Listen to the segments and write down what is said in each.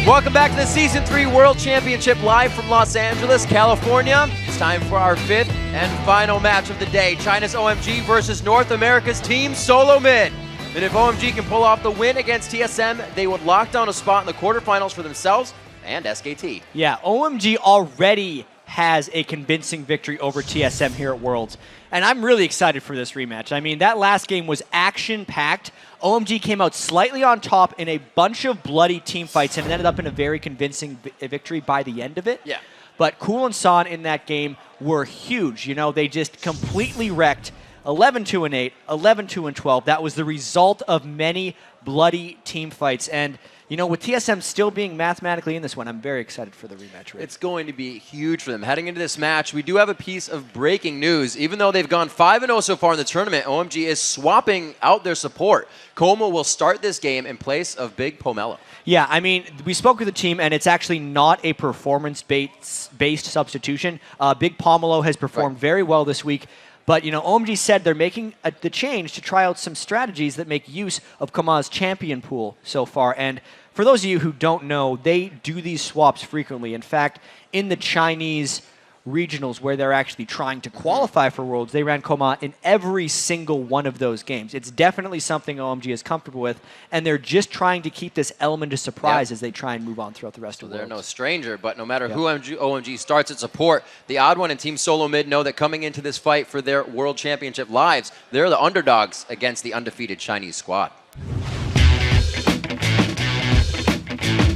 Welcome back to the Season 3 World Championship live from Los Angeles, California. It's time for our fifth and final match of the day. China's OMG versus North America's Team Solo Mid. And if OMG can pull off the win against TSM, they would lock down a spot in the quarterfinals for themselves and SKT. Yeah, OMG already has a convincing victory over TSM here at Worlds. And I'm really excited for this rematch. I mean, that last game was action-packed. OMG came out slightly on top in a bunch of bloody team fights, and it ended up in a very convincing victory by the end of it. Yeah. But Cool and San in that game were huge. You know, they just completely wrecked 11-2-8, 11-2-12. That was the result of many bloody team fights. And you know, with TSM still being mathematically in this one, I'm very excited for the rematch. It's going to be huge for them. Heading into this match, we do have a piece of breaking news. Even though they've gone 5-0 so far in the tournament, OMG is swapping out their support. Como will start this game in place of Big Pomelo. Yeah, I mean, we spoke with the team, and it's actually not a performance-based substitution. Big Pomelo has performed very well this week. But, you know, OMG said they're making the change to try out some strategies that make use of Kama's champion pool so far. And for those of you who don't know, they do these swaps frequently. In fact, in the Chinese regionals where they're actually trying to qualify for Worlds, they ran Koma in every single one of those games. It's definitely something OMG is comfortable with, and they're just trying to keep this element of surprise as they try and move on throughout the rest of the Worlds. They're no stranger, but no matter who OMG starts at support, the odd one in Team Solo Mid know that coming into this fight for their World Championship lives, they're the underdogs against the undefeated Chinese squad.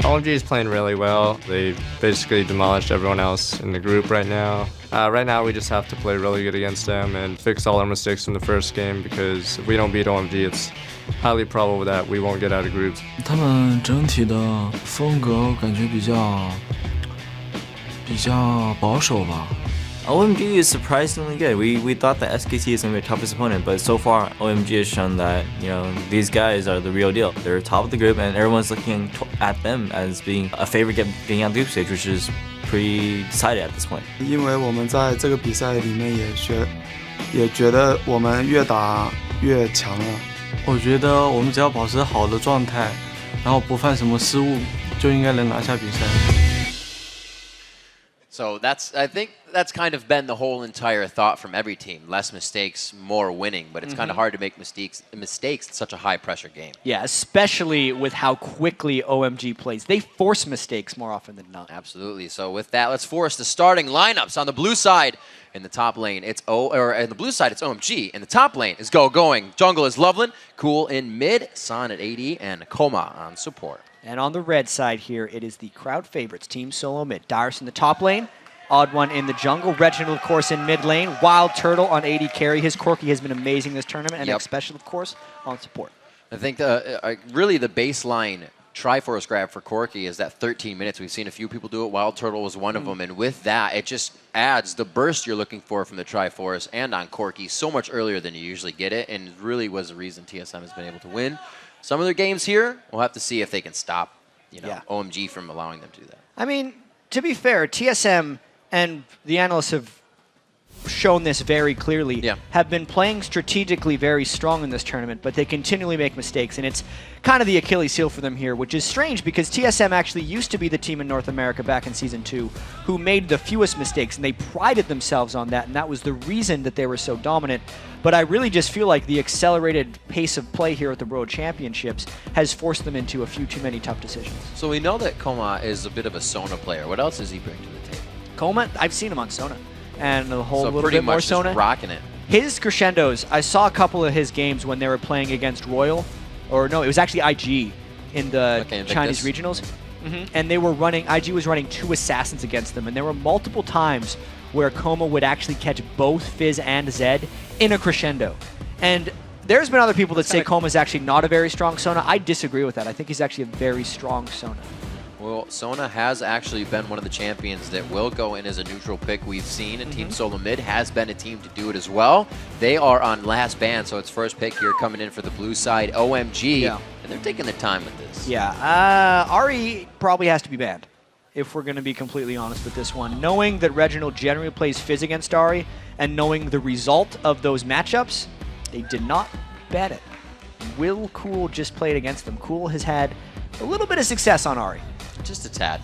OMG is playing really well. They basically demolished everyone else in the group right now. Right now, we just have to play really good against them and fix all our mistakes from the first game, because if we don't beat OMG, it's highly probable that we won't get out of groups. 他们整体的风格感觉比较保守吧。 OMG is surprisingly good. We thought that SKT is going to be the toughest opponent, but so far OMG has shown that, you know, these guys are the real deal. They're top of the group, and everyone's looking at them as being a favorite getting out of the group stage, which is pretty decided at this point. 因为我们在这个比赛里面也觉得我们越打越强了。我觉得我们只要保持好的状态，然后不犯什么失误，就应该能拿下比赛。 So I think that's kind of been the whole entire thought from every team. Less mistakes, more winning. But it's kind of hard to make mistakes in such a high-pressure game. Yeah, especially with how quickly OMG plays. They force mistakes more often than not. Absolutely. So with that, let's force the starting lineups. On the blue side, in the top lane, it's OMG. In the top lane is Going. Jungle is Loveland. Cool in mid. San at AD. And Koma on support. And on the red side here, it is the crowd favorites, Team Solo Mid. Dyrus in the top lane, Odd One in the jungle, Reginald, of course, in mid lane, Wild Turtle on AD carry. His Corki has been amazing this tournament, and especially, of course, on support. I think really the baseline Triforce grab for Corki is that 13 minutes. We've seen a few people do it. Wild Turtle was one of them, and with that, it just adds the burst you're looking for from the Triforce and on Corki so much earlier than you usually get it, and really was the reason TSM has been able to win. Some of their games here, we'll have to see if they can stop, OMG from allowing them to do that. I mean, to be fair, TSM and the analysts have shown this very clearly, have been playing strategically very strong in this tournament, but they continually make mistakes, and it's kind of the Achilles heel for them here, which is strange because TSM actually used to be the team in North America back in Season 2 who made the fewest mistakes, and they prided themselves on that, and that was the reason that they were so dominant. But I really just feel like the accelerated pace of play here at the World Championships has forced them into a few too many tough decisions. So we know that Koma is a bit of a Sona player. What else does he bring to the table? Koma, I've seen him on Sona. And a whole so little bit more Sona. Just rocking it. His crescendos, I saw a couple of his games when they were playing against Royal, or no, it was actually IG in the Chinese regionals. And they were running, IG was running 2 assassins against them, and there were multiple times where Koma would actually catch both Fizz and Zed in a crescendo. And there's been other people that say Koma is actually not a very strong Sona. I disagree with that. I think he's actually a very strong Sona. Well, Sona has actually been one of the champions that will go in as a neutral pick we've seen, and Team Solo Mid has been a team to do it as well. They are on last ban, so it's first pick here coming in for the blue side, OMG, and they're taking their time with this. Yeah, Ari probably has to be banned, if we're going to be completely honest with this one. Knowing that Reginald generally plays Fizz against Ari, and knowing the result of those matchups, they did not ban it. Will Cool just played against them? Cool has had a little bit of success on Ari. Just a tad.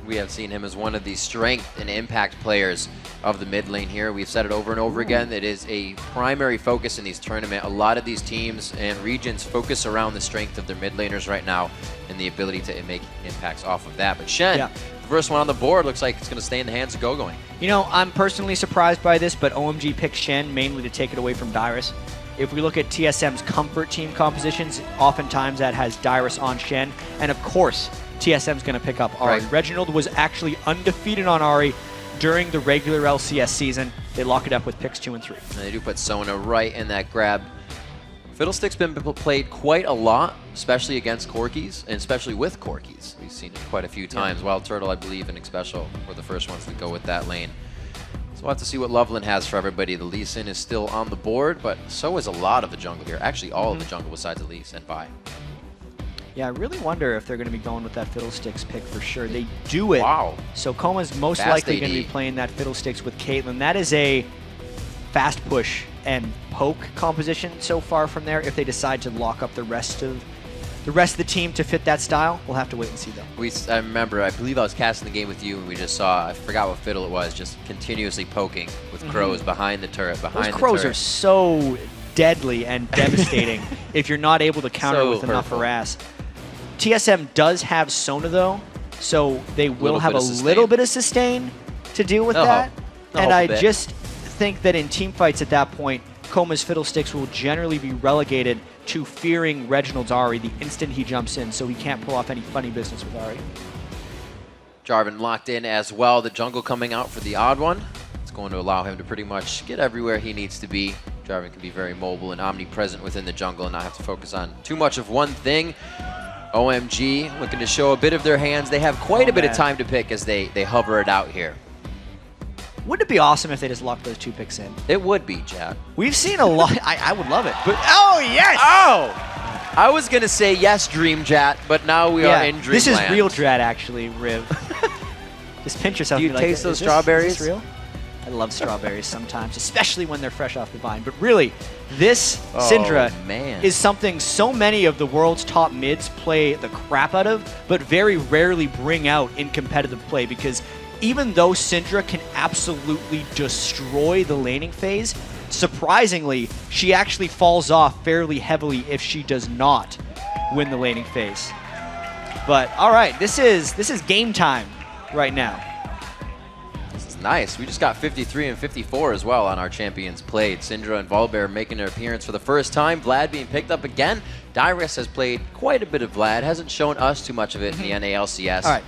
We have seen him as one of the strength and impact players of the mid lane here. We've said it over and over again. It is a primary focus in these tournaments. A lot of these teams and regions focus around the strength of their mid laners right now and the ability to make impacts off of that. But Shen, the first one on the board, looks like it's going to stay in the hands of Gogoing. You know, I'm personally surprised by this, but OMG picked Shen mainly to take it away from Dyrus. If we look at TSM's comfort team compositions, oftentimes that has Dyrus on Shen. And of course, TSM's going to pick up Ahri. Right. Reginald was actually undefeated on Ahri during the regular LCS season. They lock it up with picks 2 and 3. And they do put Sona right in that grab. Fiddlestick's been played quite a lot, especially against Corkies, and especially with Corkies. We've seen it quite a few times. Wild Turtle, I believe, and Xpecial were the first ones to go with that lane. So we'll have to see what Loveland has for everybody. The Lee Sin is still on the board, but so is a lot of the jungle here. Actually, all of the jungle besides the Lee Sin by. Yeah, I really wonder if they're going to be going with that Fiddlesticks pick for sure. They do it. Wow. So Koma's most Fast likely AD. going to be playing that Fiddlesticks with Caitlyn. That is a fast push and poke composition so far from there. If they decide to lock up the rest of the team to fit that style, we'll have to wait and see though. I remember, I believe I was casting the game with you, and we just saw, I forgot what fiddle it was, just continuously poking with crows behind the turret, behind the Those crows turret. are so deadly and devastating if you're not able to counter So with enough hurtful. harass. TSM does have Sona though, so they will have a bit of little sustain. bit of sustain to deal with They'll that. help. They'll And help a I bit. just think that in team fights at that point, Koma's Fiddlesticks will generally be relegated to fearing Reginald's Ahri the instant he jumps in, so he can't pull off any funny business with Ahri. Jarvan locked in as well. The jungle coming out for the odd one. It's going to allow him to pretty much get everywhere he needs to be. Jarvan can be very mobile and omnipresent within the jungle and not have to focus on too much of one thing. OMG looking to show a bit of their hands. They have quite a bit of time to pick as they hover it out here. Wouldn't it be awesome if they just locked those 2 picks in? It would be, Chad. We've seen a lot. I would love it. But oh yes! Oh! I was going to say yes, Dream Chat, but now we are in Dreamland. This is real Drat, actually, Riv. Just pinch yourself. Do you and be like, taste those "Is this strawberries?" real? I love strawberries sometimes, especially when they're fresh off the vine. But really, this Syndra man. is something so many of the world's top mids play the crap out of, but very rarely bring out in competitive play, because even though Syndra can absolutely destroy the laning phase, surprisingly, she actually falls off fairly heavily if she does not win the laning phase. But all right, this is game time right now. This is nice. We just got 53 and 54 as well on our champions played. Syndra and Volibear making their appearance for the first time. Vlad being picked up again. Dyrus has played quite a bit of Vlad. Hasn't shown us too much of it in the NALCS. All right.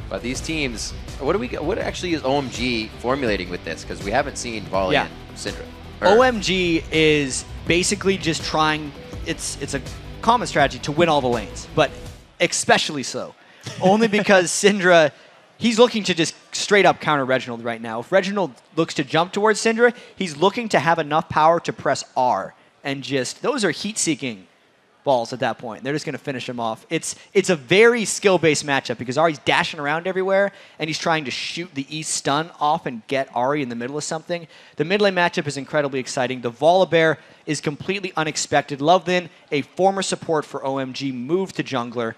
But these teams, what actually is OMG formulating with this? Because we haven't seen Volley and Syndra. OMG is basically just trying, it's a common strategy to win all the lanes, but especially so. Only because Syndra, he's looking to just straight up counter Reginald right now. If Reginald looks to jump towards Syndra, he's looking to have enough power to press R. And just, those are heat-seeking balls at that point. They're just going to finish him off. It's a very skill-based matchup because Ahri's dashing around everywhere, and he's trying to shoot the E stun off and get Ahri in the middle of something. The mid lane matchup is incredibly exciting. The Volibear is completely unexpected. Loveland, a former support for OMG, moved to jungler.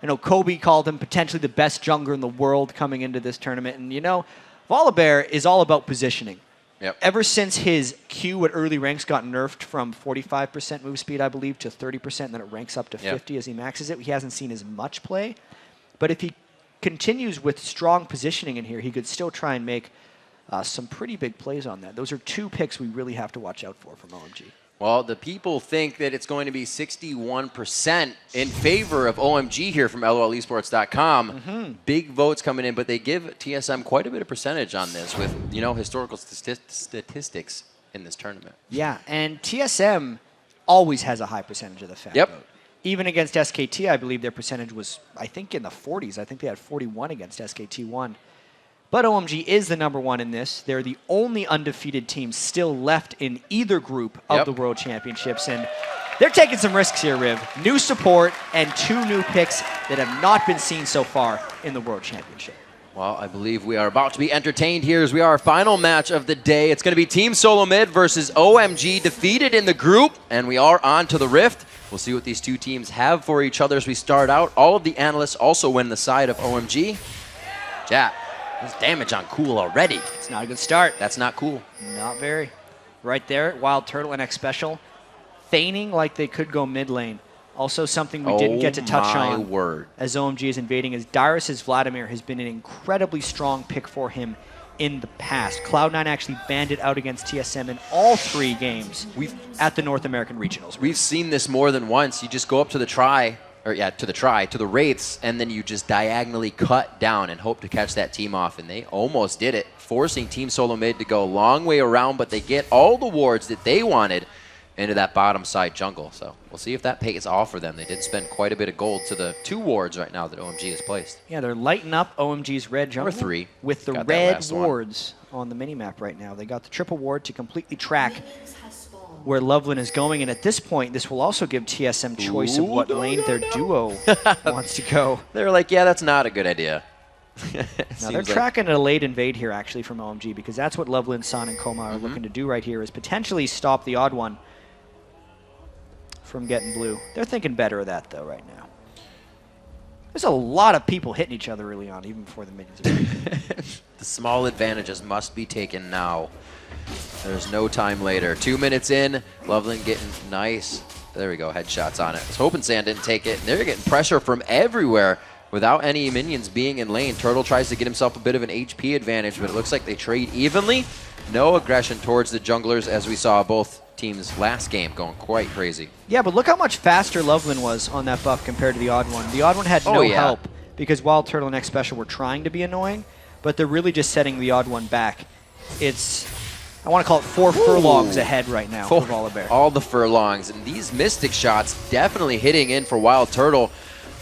I know Kobe called him potentially the best jungler in the world coming into this tournament, and you know, Volibear is all about positioning. Yep. Ever since his Q at early ranks got nerfed from 45% move speed, I believe, to 30%, and then it ranks up to 50 as he maxes it, he hasn't seen as much play. But if he continues with strong positioning in here, he could still try and make some pretty big plays on that. Those are 2 picks we really have to watch out for from OMG. Well, the people think that it's going to be 61% in favor of OMG here from LOLesports.com. Big votes coming in, but they give TSM quite a bit of percentage on this with, you know, historical statistics in this tournament. Yeah, and TSM always has a high percentage of the fan vote. Even against SKT, I believe their percentage was, I think, in the 40s. I think they had 41 against SKT1. But OMG is the #1 in this. They're the only undefeated team still left in either group of the World Championships. And they're taking some risks here, Riv. New support and 2 new picks that have not been seen so far in the World Championship. Well, I believe we are about to be entertained here as we are our final match of the day. It's going to be Team Solo Mid versus OMG, defeated in the group. And we are on to the Rift. We'll see what these two teams have for each other as we start out. All of the analysts also win the side of OMG. Jap, there's damage on Cool already. It's not a good start. That's not cool. Not very. Right there, Wild Turtle and X Special feigning like they could go mid lane. Also something we didn't get to touch on word. as OMG is invading is Dyrus' Vladimir has been an incredibly strong pick for him in the past. Cloud9 actually banned it out against TSM in all 3 games at the North American Regionals. We've seen this more than once. You just go up to the to the Wraiths, and then you just diagonally cut down and hope to catch that team off, and they almost did it, forcing Team Solo Mid to go a long way around, but they get all the wards that they wanted into that bottom side jungle. So we'll see if that pays off for them. They did spend quite a bit of gold to the 2 wards right now that OMG has placed. Yeah, they're lighting up OMG's red jungle. Or 3. With the Got that red last one. wards on the minimap right now. They got the triple ward to completely track where Loveland is going, and at this point, this will also give TSM choice of what lane their duo wants to go. They're like, yeah, that's not a good idea. Now they're tracking a late invade here, actually, from OMG, because that's what Loveland, San, and Koma are looking to do right here, is potentially stop the odd one from getting blue. They're thinking better of that, though, right now. There's a lot of people hitting each other early on, even before the minions are The small advantages must be taken now. There's no time later. 2 minutes in, Loveland getting nice. There we go, headshots on it. I was hoping Sand didn't take it, and they're getting pressure from everywhere without any minions being in lane. Turtle tries to get himself a bit of an HP advantage, but it looks like they trade evenly. No aggression towards the junglers, as we saw both teams last game going quite crazy. Yeah, but look how much faster Loveland was on that buff compared to the odd one. The odd one had no help because Wild Turtle and X Special were trying to be annoying, but they're really just setting the odd one back. It's, I want to call it 4 furlongs ahead right now for Volibear. All the furlongs, and these Mystic shots definitely hitting in for Wild Turtle.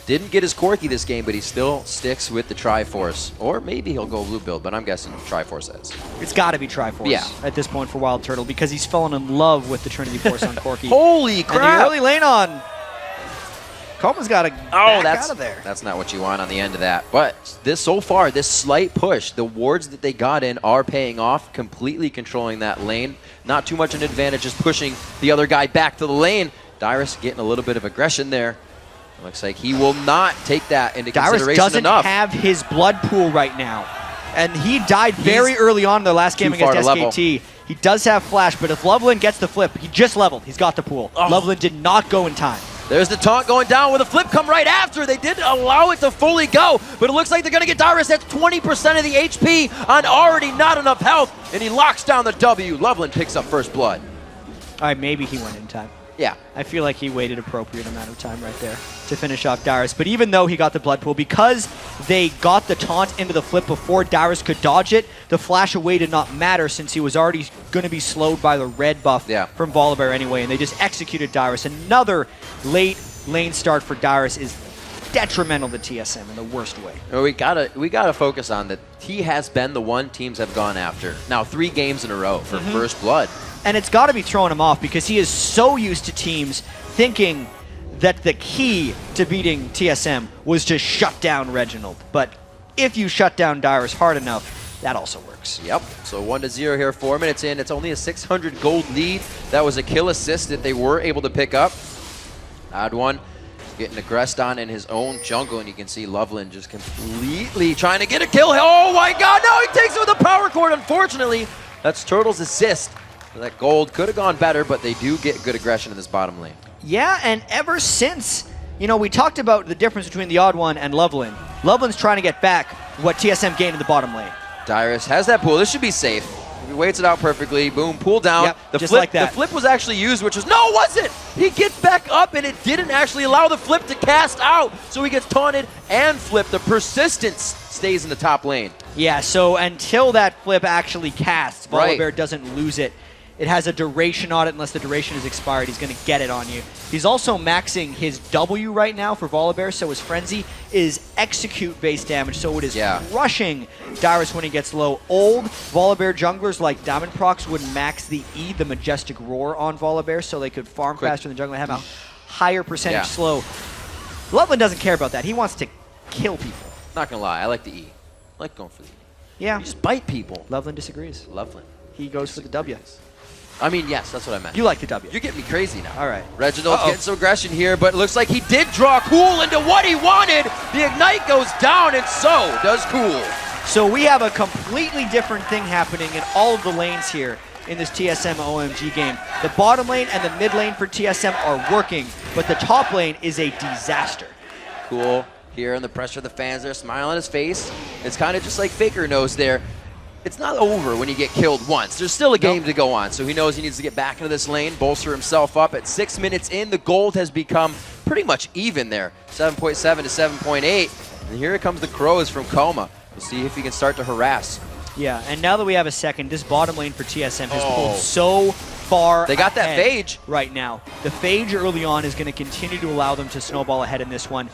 Didn't get his Corki this game, but he still sticks with the Triforce. Or maybe he'll go blue build, but I'm guessing Triforce is. It's got to be Triforce at this point for Wild Turtle because he's fallen in love with the Trinity Force on Corki. Holy crap! And the early lane on Koma's got to back out of there. That's not what you want on the end of that. But this so far, this slight push, the wards that they got in are paying off, completely controlling that lane. Not too much an advantage, just pushing the other guy back to the lane. Dyrus getting a little bit of aggression there. Looks like he will not take that into consideration enough. Dyrus doesn't have his blood pool right now. And he died very early on in the last game against SKT. He does have flash, but if Loveland gets the flip, he just leveled. He's got the pool. Loveland did not go in time. There's the taunt going down with a flip come right after. They did allow it to fully go, but it looks like they're going to get Dyrus at 20% of the HP on already not enough health, and he locks down the W. Loveland picks up first blood. All right, maybe he went in time. Yeah. I feel like he waited appropriate amount of time right there to finish off Dyrus. But even though he got the blood pool, because they got the taunt into the flip before Dyrus could dodge it, the flash away did not matter since he was already going to be slowed by the red buff from Volibear anyway, and they just executed Dyrus. Another late lane start for Dyrus is detrimental to TSM in the worst way. Well, we gotta focus on that. He has been the one teams have gone after. Now 3 games in a row for first blood. And it's got to be throwing him off because he is so used to teams thinking that the key to beating TSM was to shut down Reginald. But if you shut down Dyrus hard enough, that also works. Yep. So 1-0 here, 4 minutes in. It's only a 600 gold lead. That was a kill assist that they were able to pick up. Odd one getting aggressed on in his own jungle, and you can see Loveland just completely trying to get a kill. Oh my god, no, he takes it with a power cord, unfortunately. That's Turtle's assist. That gold could have gone better, but they do get good aggression in this bottom lane. Yeah, and ever since, you know, we talked about the difference between the odd one and Loveland. Loveland's trying to get back what TSM gained in the bottom lane. Dyrus has that pool. This should be safe. He waits it out perfectly. Boom, pull down. Yep, the just flip, like that. The flip was actually used, which was, no, was it? He gets back up, and it didn't actually allow the flip to cast out. So he gets taunted and flipped. The persistence stays in the top lane. Yeah, so until that flip actually casts, Volibear doesn't lose it. It has a duration on it. Unless the duration is expired, he's going to get it on you. He's also maxing his W right now for Volibear, so his Frenzy is execute-based damage, so it is crushing Dyrus when he gets low. Old Volibear junglers like Diamond Prox would max the E, the Majestic Roar, on Volibear, so they could farm faster in the jungle and have a higher percentage slow. Loveland doesn't care about that. He wants to kill people. Not going to lie, I like the E. I like going for the E. Yeah. You just bite people. Loveland disagrees. Loveland. He goes for the W. I mean, yes, that's what I meant. You like the W. You're getting me crazy now. All right. Reginald's getting some aggression here, but it looks like he did draw Cool into what he wanted. The Ignite goes down, and so does Cool. So we have a completely different thing happening in all of the lanes here in this TSM OMG game. The bottom lane and the mid lane for TSM are working, but the top lane is a disaster. Cool here, and the pressure of the fans there, smile on his face. It's kind of just like Faker knows there. It's not over when you get killed once. There's still a game to go on, so he knows he needs to get back into this lane, bolster himself up. At 6 minutes in, the gold has become pretty much even there, 7.7 to 7.8. And here comes the Crows from Coma. We'll see if he can start to harass. Yeah, and now that we have a second, this bottom lane for TSM has pulled so far They got that ahead Phage. right now. The Phage early on is going to continue to allow them to snowball ahead in this one.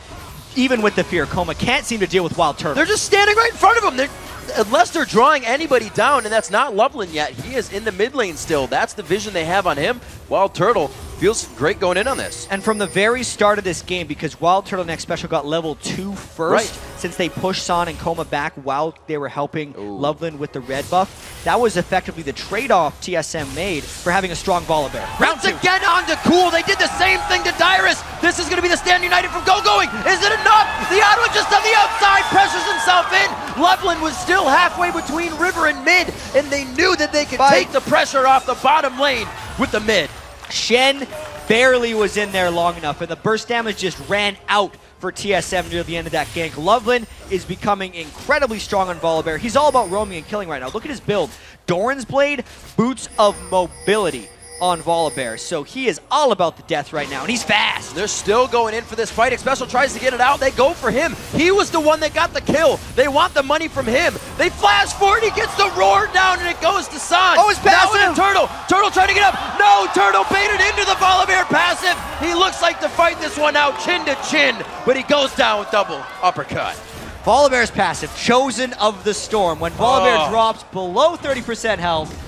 Even with the fear, Coma can't seem to deal with Wild Turtle. They're just standing right in front of him. Unless they're drawing anybody down, and that's not Loveland yet. He is in the mid lane still. That's the vision they have on him. Wild Turtle feels great going in on this. And from the very start of this game, because Wild Turtle Next Special got level 2 first, since they pushed San and Coma back while they were helping Loveland with the red buff, that was effectively the trade-off TSM made for having a strong Volibear. Round again on to Cool. They did the same thing to Dyrus. This is going to be the Stand United from Go-Going. Is it enough? The Odd One just on the outside pressures himself in. Loveland was still halfway between river and mid, and they knew that they could take the pressure off the bottom lane with the mid. Shen barely was in there long enough, and the burst damage just ran out for TSM near the end of that gank. Loveland is becoming incredibly strong on Volibear. He's all about roaming and killing right now. Look at his build. Doran's Blade, Boots of Mobility on Volibear. So he is all about the death right now, and he's fast. They're still going in for this fight. Xpecial tries to get it out. They go for him. He was the one that got the kill. They want the money from him. They flash forward. He gets the roar down, and it goes to San. Oh, it's passive. Now into Turtle. Turtle trying to get up. No, Turtle baited into the Volibear passive. He looks like to fight this one out chin to chin, but he goes down with double uppercut. Volibear's passive, Chosen of the Storm. When Volibear drops below 30% health,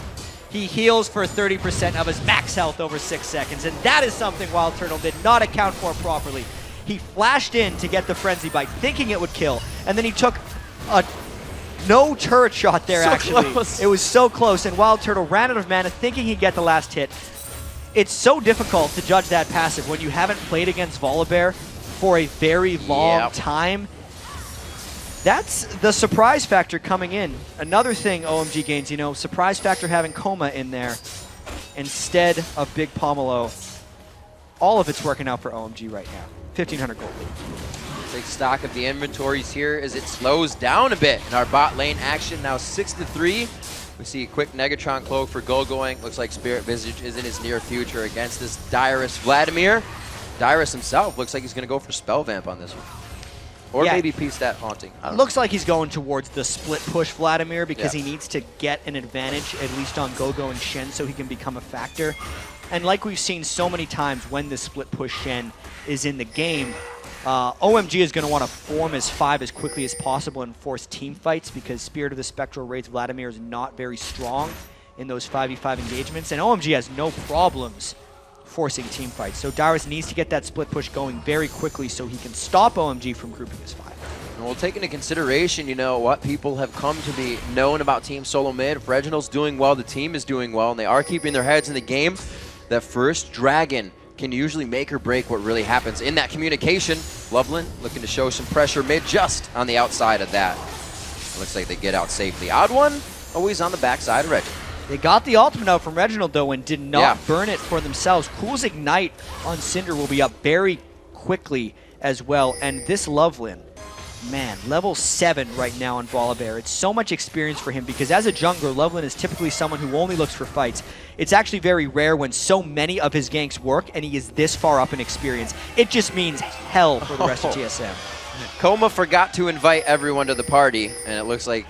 he heals for 30% of his max health over 6 seconds, and that is something Wild Turtle did not account for properly. He flashed in to get the Frenzy Bite, thinking it would kill, and then he took a no turret shot there, actually. Close. It was so close, and Wild Turtle ran out of mana, thinking he'd get the last hit. It's so difficult to judge that passive when you haven't played against Volibear for a very long time. That's the surprise factor coming in. Another thing OMG gains, you know, surprise factor having Coma in there instead of Big Pomelo. All of it's working out for OMG right now. 1,500 gold lead. Take stock of the inventories here as it slows down a bit in our bot lane action. Now 6-3. We see a quick Negatron cloak for Go-Going. Looks like Spirit Visage is in his near future against this Dyrus Vladimir. Dyrus himself looks like he's going to go for Spell Vamp on this one. Or maybe Peace that Haunting. Looks like he's going towards the split push Vladimir because he needs to get an advantage, at least on Go-Go and Shen, so he can become a factor. And like we've seen so many times when the split push Shen is in the game, OMG is going to want to form as 5 as quickly as possible and force team fights because Spirit of the Spectral Raids Vladimir is not very strong in those 5v5 engagements, and OMG has no problems forcing team fights. So Dyrus needs to get that split push going very quickly so he can stop OMG from grouping his 5. And we'll take into consideration, you know, what people have come to be known about Team Solo Mid. If Reginald's doing well, the team is doing well, and they are keeping their heads in the game. That first Dragon can usually make or break what really happens in that communication. Loveland looking to show some pressure mid just on the outside of that. Looks like they get out safely. Odd One always on the backside of Reginald. They got the ultimate out from Reginald, though, and did not burn it for themselves. Cool's Ignite on Cinder will be up very quickly as well. And this Loveland, man, level 7 right now on Volibear. It's so much experience for him because as a jungler, Loveland is typically someone who only looks for fights. It's actually very rare when so many of his ganks work and he is this far up in experience. It just means hell for the rest of TSM. Coma forgot to invite everyone to the party, and it looks like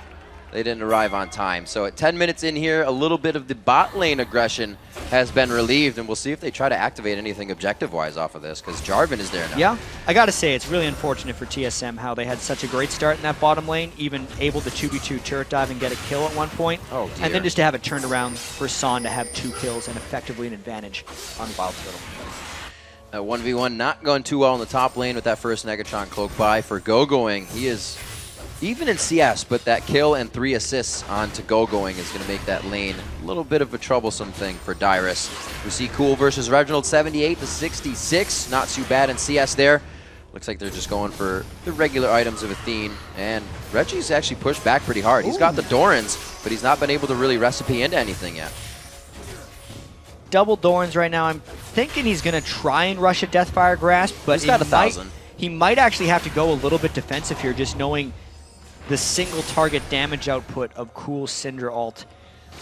they didn't arrive on time. So at 10 minutes in here, a little bit of the bot lane aggression has been relieved, and we'll see if they try to activate anything objective-wise off of this, because Jarvan is there now. Yeah, I gotta say, it's really unfortunate for TSM how they had such a great start in that bottom lane, even able to 2v2 turret dive and get a kill at one point. Oh, dear. And then just to have it turned around for San to have 2 kills and effectively an advantage on Wild Turtle. 1v1 not going too well in the top lane with that first Negatron cloak buy for Go-Going. He is even in CS, but that kill and 3 assists on to-go going is going to make that lane a little bit of a troublesome thing for Dyrus. We see Cool versus Reginald, 78 to 66. Not too bad in CS there. Looks like they're just going for the regular items of Athene, and Reggie's actually pushed back pretty hard. He's got the Dorans, but he's not been able to really recipe into anything yet. Double Dorans right now. I'm thinking he's going to try and rush a Deathfire Grasp, but He's got 1,000. He might actually have to go a little bit defensive here, just knowing the single target damage output of Cool Syndra ult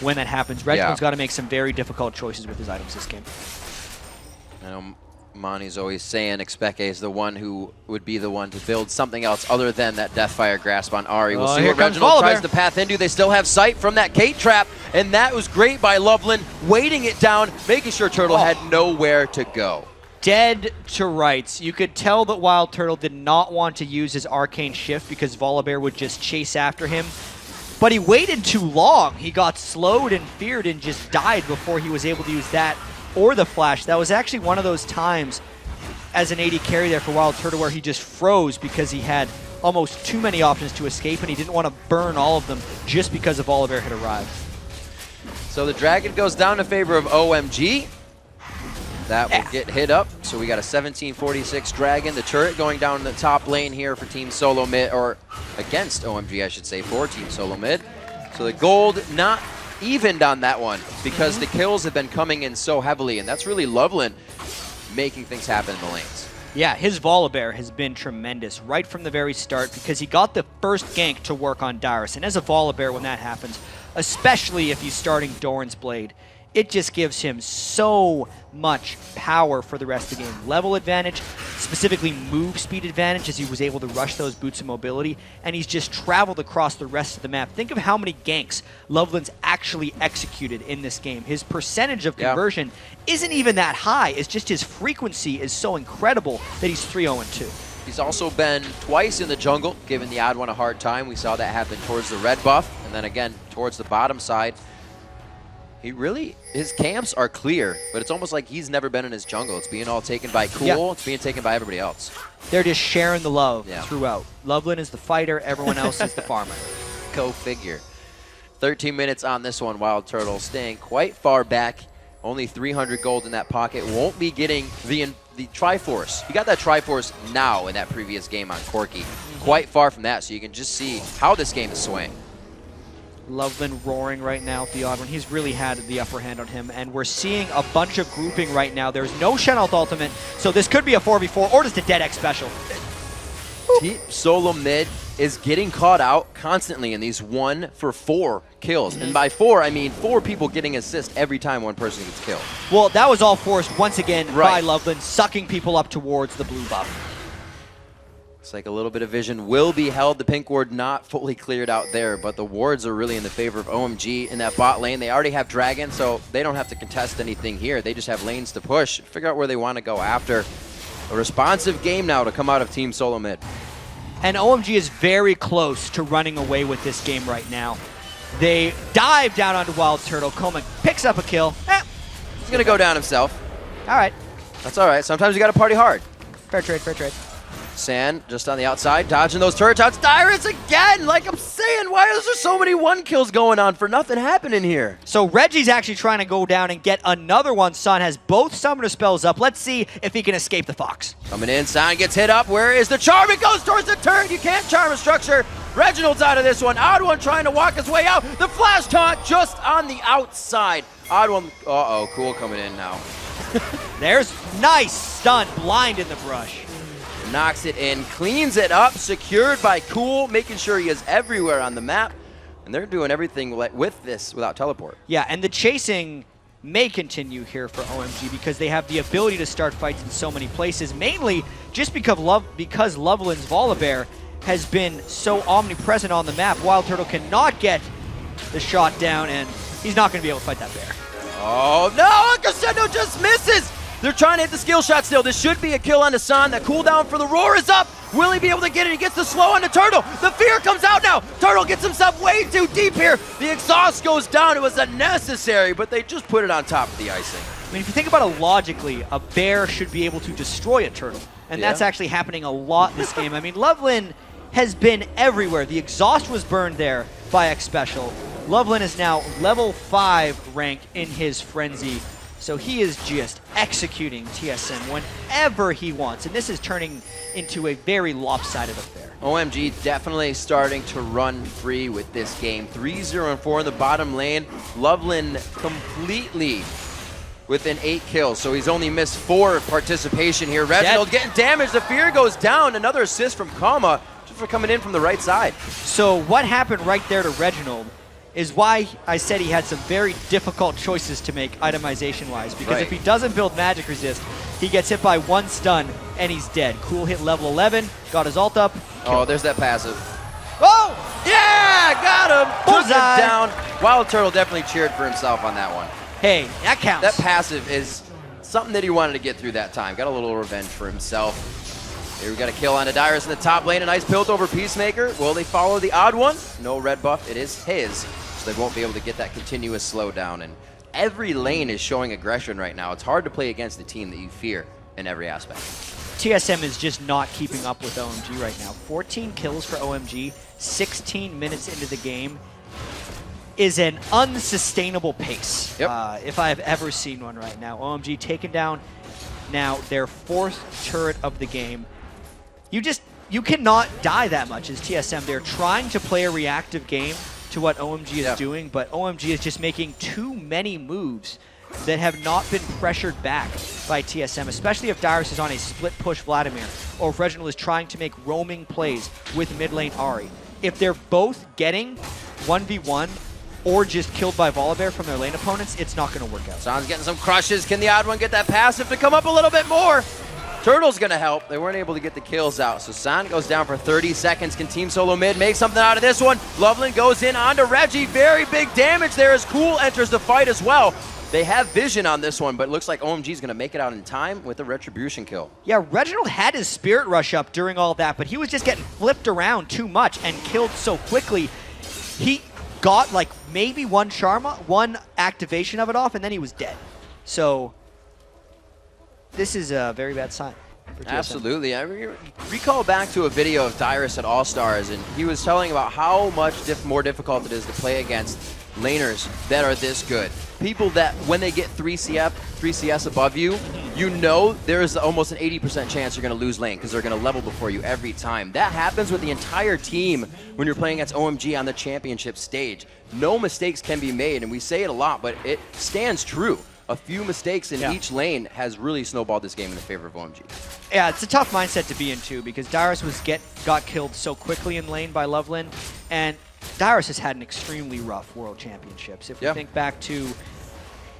when that happens. Reginald's got to make some very difficult choices with his items this game. I know Monty's always saying Expeke is the one who would be the one to build something else other than that Deathfire Grasp on Ahri. We'll see here what comes Reginald tries Volibear. to path into. They still have sight from that Kate trap, and that was great by Loveland, weighting it down, making sure Turtle had nowhere to go. Dead to rights. You could tell that Wild Turtle did not want to use his Arcane Shift because Volibear would just chase after him. But he waited too long. He got slowed and feared and just died before he was able to use that or the flash. That was actually one of those times as an AD carry there for Wild Turtle where he just froze because he had almost too many options to escape and he didn't want to burn all of them just because of Volibear had arrived. So the Dragon goes down in favor of OMG. That will get hit up. So we got a 1746 Dragon. The turret going down in the top lane here for Team Solo Mid, or against OMG, I should say, for Team Solo Mid. So the gold not evened on that one because the kills have been coming in so heavily, and that's really Loveland making things happen in the lanes. Yeah, his Volibear has been tremendous right from the very start because he got the first gank to work on Dyrus. And as a Volibear, when that happens, especially if he's starting Doran's Blade, it just gives him so much power for the rest of the game. Level advantage, specifically move speed advantage, as he was able to rush those boots of mobility, and he's just traveled across the rest of the map. Think of how many ganks Loveland's actually executed in this game. His percentage of conversion isn't even that high. It's just his frequency is so incredible that he's 3-0-2. He's also been twice in the jungle, giving the odd one a hard time. We saw that happen towards the red buff, and then again towards the bottom side. His camps are clear, but it's almost like he's never been in his jungle. It's being all taken by Cool, it's being taken by everybody else. They're just sharing the love throughout. Loveland is the fighter, everyone else is the farmer. Go figure. 13 minutes on this one, Wild Turtle staying quite far back. Only 300 gold in that pocket. Won't be getting the Triforce. He got that Triforce now in that previous game on Corki. Quite far from that, so you can just see how this game is swaying. Loveland roaring right now with the odd one. He's really had the upper hand on him, and we're seeing a bunch of grouping right now. There's no Shen ultimate, so this could be a 4v4 or just a dead X special. Team Solo Mid is getting caught out constantly in these 1-for-4 kills. And by 4, I mean 4 people getting assist every time one person gets killed. Well, that was all forced once again by Loveland, sucking people up towards the blue buff. Looks like a little bit of vision will be held. The pink ward not fully cleared out there, but the wards are really in the favor of OMG in that bot lane. They already have Dragon, so they don't have to contest anything here. They just have lanes to push, figure out where they want to go after. A responsive game now to come out of Team Solo Mid. And OMG is very close to running away with this game right now. They dive down onto Wild Turtle. Coleman picks up a kill. He's going to go down himself. All right. That's all right. Sometimes you got to party hard. Fair trade, fair trade. Sand just on the outside, dodging those turret shots. Dyrus again! Like I'm saying, why is there so many 1 kills going on for nothing happening here? So Reggie's actually trying to go down and get another one. Sun has both summoner spells up. Let's see if he can escape the Fox. Coming in, Sand gets hit up. Where is the charm? It goes towards the turret. You can't charm a structure. Reginald's out of this one. Odd One trying to walk his way out. The flash taunt just on the outside. Odd One, uh-oh, Cool coming in now. There's nice stun, blind in the brush. Knocks it in, cleans it up, secured by Cool, making sure he is everywhere on the map. And they're doing everything with this without teleport. Yeah, and the chasing may continue here for OMG because they have the ability to start fights in so many places, mainly just because Loveland's Volibear has been so omnipresent on the map. Wild Turtle cannot get the shot down, and he's not going to be able to fight that bear. Oh, no! Crescendo just misses! They're trying to hit the skill shot still. This should be a kill on Hassan. That cooldown for the roar is up. Will he be able to get it? He gets the slow on the Turtle. The fear comes out now. Turtle gets himself way too deep here. The exhaust goes down. It was unnecessary, but they just put it on top of the icing. I mean, if you think about it logically, a bear should be able to destroy a turtle. And that's actually happening a lot this game. I mean, Loveland has been everywhere. The exhaust was burned there by X Special. Loveland is now level 5 rank in his frenzy. So he is just executing TSM whenever he wants. And this is turning into a very lopsided affair. OMG definitely starting to run free with this game. 3-0-4 in the bottom lane. Loveland completely within 8 kills, so he's only missed 4 participation here. Reginald getting damaged. The fear goes down. Another assist from Kama just for coming in from the right side. So what happened right there to Reginald is why I said he had some very difficult choices to make itemization-wise. Because if he doesn't build magic resist, he gets hit by 1 stun and he's dead. Cool hit level 11, got his ult up. Oh, there's that passive. Oh! Yeah, got him. Took Bullseye. him down. Wild Turtle definitely cheered for himself on that one. Hey, that counts. That passive is something that he wanted to get through that time. Got a little revenge for himself. Here we got a kill on Dyrus in the top lane. A nice build over Peacemaker. Will they follow the odd one? No red buff. It is his. So they won't be able to get that continuous slowdown. And every lane is showing aggression right now. It's hard to play against the team that you fear in every aspect. TSM is just not keeping up with OMG right now. 14 kills for OMG, 16 minutes into the game is an unsustainable pace. Yep. If I've ever seen one right now. OMG taking down now their 4th turret of the game. You cannot die that much as TSM. They're trying to play a reactive game to what OMG is doing, but OMG is just making too many moves that have not been pressured back by TSM, especially if Dyrus is on a split push Vladimir, or if Reginald is trying to make roaming plays with mid lane Ahri. If they're both getting 1v1 or just killed by Volibear from their lane opponents, it's not going to work out. San's getting some crushes. Can the odd one get that passive to come up a little bit more? Turtle's going to help. They weren't able to get the kills out. So San goes down for 30 seconds. Can Team Solo Mid make something out of this one? Loveland goes in onto Reggie. Very big damage there as Cool enters the fight as well. They have vision on this one, but it looks like OMG is going to make it out in time with a Retribution kill. Yeah, Reginald had his Spirit Rush up during all that, but he was just getting flipped around too much and killed so quickly. He got like maybe one activation of it off, and then he was dead. So this is a very bad sign for TSM. Absolutely. I recall back to a video of Dyrus at All-Stars, and he was telling about how much more difficult it is to play against laners that are this good. People that, when they get 3 CS above you, you know there's almost an 80% chance you're going to lose lane because they're going to level before you every time. That happens with the entire team when you're playing against OMG on the championship stage. No mistakes can be made, and we say it a lot, but it stands true. A few mistakes in each lane has really snowballed this game in the favor of OMG. Yeah, it's a tough mindset to be in too, because Dyrus got killed so quickly in lane by Loveland, and Dyrus has had an extremely rough World Championships. If we think back to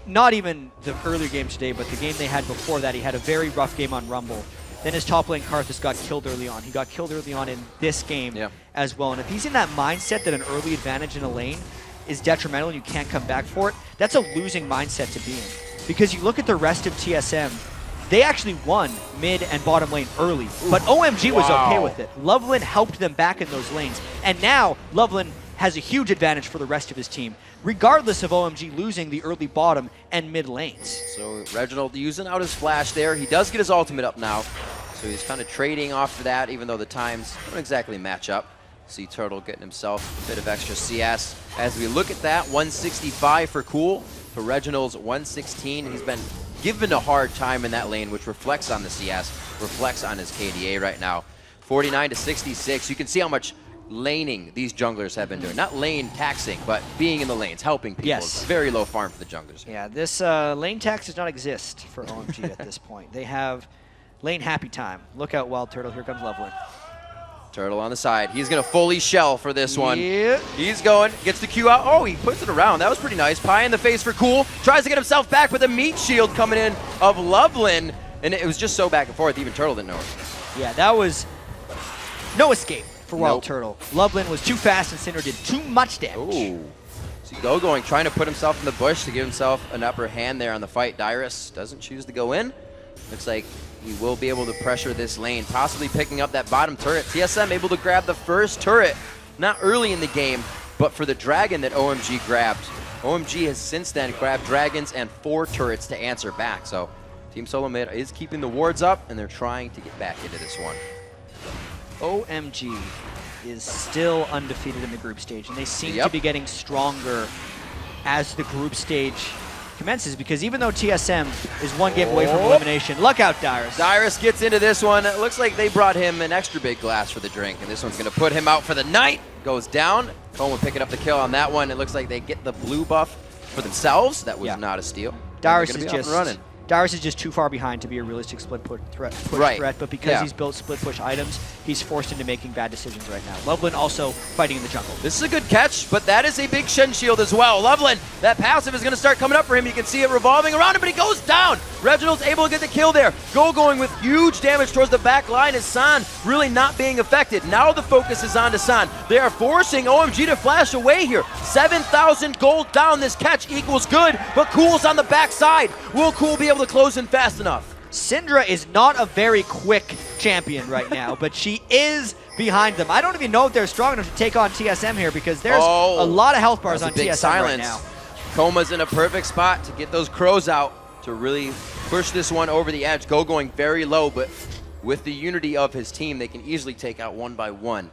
not even the earlier games today, but the game they had before that, he had a very rough game on Rumble. Then his top lane Karthus got killed early on. He got killed early on in this game as well. And if he's in that mindset that an early advantage in a lane is detrimental and you can't come back for it, that's a losing mindset to be in. Because you look at the rest of TSM, they actually won mid and bottom lane early, but OMG was okay with it. Loveland helped them back in those lanes, and now Loveland has a huge advantage for the rest of his team, regardless of OMG losing the early bottom and mid lanes. So Reginald using out his flash there. He does get his ultimate up now, so he's kind of trading off of that, even though the times don't exactly match up. See Turtle getting himself a bit of extra CS. As we look at that, 165 for Cool, for Reginald's 116. He's been given a hard time in that lane, which reflects on the CS, reflects on his KDA right now. 49 to 66. You can see how much laning these junglers have been doing. Not lane taxing, but being in the lanes, helping people. Yes. It's very low farm for the junglers. Yeah, this lane tax does not exist for OMG at this point. They have lane happy time. Look out, Wild Turtle. Here comes Loveland. Turtle on the side. He's going to fully shell for this one. Yeah. He's going, gets the Q out. Oh, he puts it around. That was pretty nice. Pie in the face for Cool. Tries to get himself back with a meat shield coming in of Loveland. And it was just so back and forth. Even Turtle didn't know it. Yeah, that was no escape for Wild Turtle. Loveland was too fast and Cinder did too much damage. Ooh. So going, trying to put himself in the bush to give himself an upper hand there on the fight. Dyrus doesn't choose to go in. Looks like he will be able to pressure this lane, possibly picking up that bottom turret. TSM able to grab the first turret, not early in the game, but for the dragon that OMG grabbed. OMG has since then grabbed dragons and 4 turrets to answer back. So Team Solo Mid is keeping the wards up, and they're trying to get back into this one. OMG is still undefeated in the group stage, and they seem Yep. to be getting stronger as the group stage commences, because even though TSM is one game away from elimination, look out, Dyrus. Dyrus gets into this one. It looks like they brought him an extra big glass for the drink, and this one's going to put him out for the night. Goes down. Coma picking up the kill on that one. It looks like they get the blue buff for themselves. That was not a steal. Dyrus And is they're gonna be just off and running. Dyrus is just too far behind to be a realistic split push threat, but because he's built split push items, he's forced into making bad decisions right now. Loveland also fighting in the jungle. This is a good catch, but that is a big Shen shield as well. Loveland, that passive is going to start coming up for him. You can see it revolving around him, but he goes down. Reginald's able to get the kill there. Going with huge damage towards the back line is San really not being affected. Now the focus is on to San. They are forcing OMG to flash away here. 7,000 gold down. This catch equals good, but Cool's on the backside. Will Cool be able to close in fast enough? Syndra is not a very quick champion right now, but she is behind them. I don't even know if they're strong enough to take on TSM here, because there's a lot of health bars on TSM right now. Coma's in a perfect spot to get those crows out to really push this one over the edge. Going very low, but with the unity of his team, they can easily take out one by one.